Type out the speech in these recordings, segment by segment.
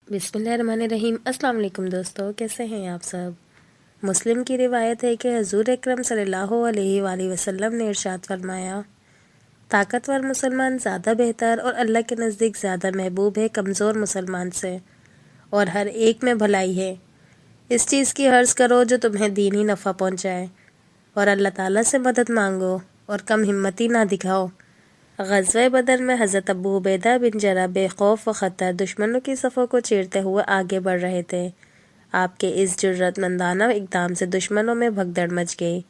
बिस्मिल्लाहिर्रहमानिर्रहीम। अस्सलाम वालेकुम दोस्तों, कैसे हैं आप सब। मुस्लिम की रिवायत है कि हजूर अकरम सल्लल्लाहु अलैहि वसल्लम ने इरशाद फरमाया, ताकतवर मुसलमान ज़्यादा बेहतर और अल्लाह के नज़दीक ज़्यादा महबूब है कमज़ोर मुसलमान से, और हर एक में भलाई है। इस चीज़ की हर्ज़ करो जो तुम्हें दीनी नफ़ा पहुँचाए, और अल्लाह ताला से मदद मांगो और कम हिम्मती ना दिखाओ। ग़ज़वा बदर में हज़रत अबू उबैदा बिन जर्राह बेखौफ व ख़तर दुश्मनों की सफ़ों को चीरते हुए आगे बढ़ रहे थे। आपके इस जुर्रतमंदाना इक़दाम से दुश्मनों में भगदड़ मच गई।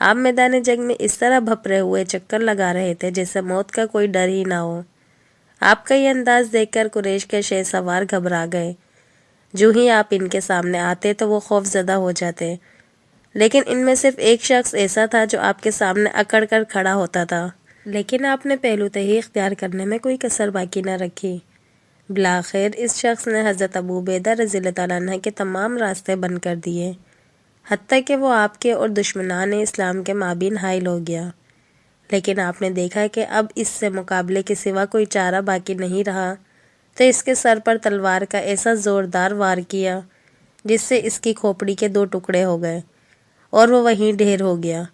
आप मैदान जंग में इस तरह भपरे हुए चक्कर लगा रहे थे जैसे मौत का कोई डर ही ना हो। आपका ये अंदाज देखकर कुरैश के शेर सवार घबरा गए। जो ही आप इनके सामने आते तो वो खौफज़दा हो जाते, लेकिन इनमें सिर्फ एक शख्स ऐसा था जो आपके सामने अकड़ कर खड़ा होता था। लेकिन आपने पहलूतही इख्तियार करने में कोई कसर बाकी न रखी। बिलाखिर इस शख्स ने हज़रत अबू उबैदा रज़ियल्लाहु तआला अन्हु के तमाम रास्ते बंद कर दिए, हत्ता कि वो आपके और दुश्मनान इस्लाम के माबीन हाइल हो गया। लेकिन आपने देखा कि अब इससे मुकाबले के सिवा कोई चारा बाकी नहीं रहा, तो इसके सर पर तलवार का ऐसा ज़ोरदार वार किया जिससे इसकी खोपड़ी के 2 टुकड़े हो गए और वो वहीं ढेर हो गया।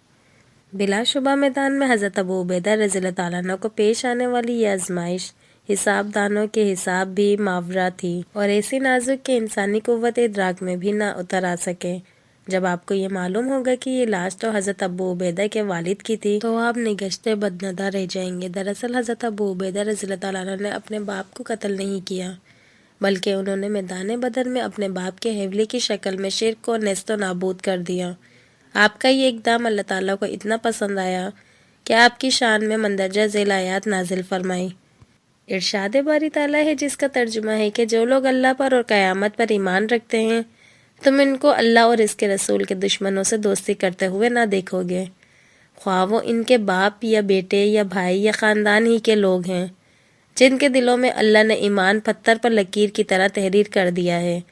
बिलाशुबा मैदान में हज़रत अबू उबैदा रज़ियल्लाहु तआला अन्हु को पेश आने वाली ये आजमाइश हिसाबदानों के हिसाब भी मावरा थी, और ऐसी नाजुक के इंसानी कुव्वत इदराक में भी ना उतर आ सके। जब आपको ये मालूम होगा कि ये लाश तो हज़रत अबू उबैदा के वालिद की थी, तो आप निगश्ते बदनदा रह जाएंगे। दरअसल हज़रत अबू उबैदा रज़ियल्लाहु तआला अन्हु ने अपने बाप को कत्ल नहीं किया, बल्कि उन्होंने मैदान बदर में अपने बाप के हवले की शक्ल में शिर्क को नेस्तो नाबूद कर दिया। आपका ये इक़दाम अल्लाह ताला को इतना पसंद आया कि आपकी शान में मंदरजा ज़ेल आयात नाजिल फरमाई। इरशाद बारी ताला है जिसका तर्जुमा है कि जो लोग अल्लाह पर और क़यामत पर ईमान रखते हैं, तुम इनको अल्लाह और इसके रसूल के दुश्मनों से दोस्ती करते हुए ना देखोगे, ख्वाह वो इनके बाप या बेटे या भाई या ख़ानदान ही के लोग हैं, जिनके दिलों में अल्लाह ने ईमान पत्थर पर लकीर की तरह तहरीर कर दिया है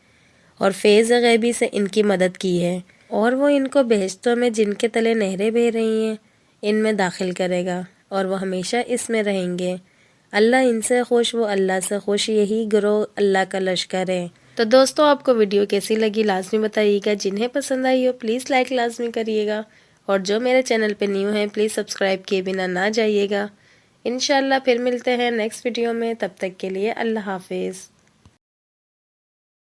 और फैज़ गैबी से इनकी मदद की है, और वो इनको बेहश्तों में जिनके तले नहरें बह रही हैं इनमें दाखिल करेगा, और वो हमेशा इसमें रहेंगे। अल्लाह इनसे खुश, वो अल्लाह से खुश, यही गिरोह अल्लाह का लश्कर है। तो दोस्तों, आपको वीडियो कैसी लगी लाजमी बताइएगा। जिन्हें पसंद आई हो प्लीज़ लाइक लाजमी करिएगा, और जो मेरे चैनल पे न्यू हैं प्लीज़ सब्सक्राइब किए बिना ना जाइएगा। इंशाल्लाह फिर मिलते हैं नेक्स्ट वीडियो में, तब तक के लिए अल्लाह हाफिज़।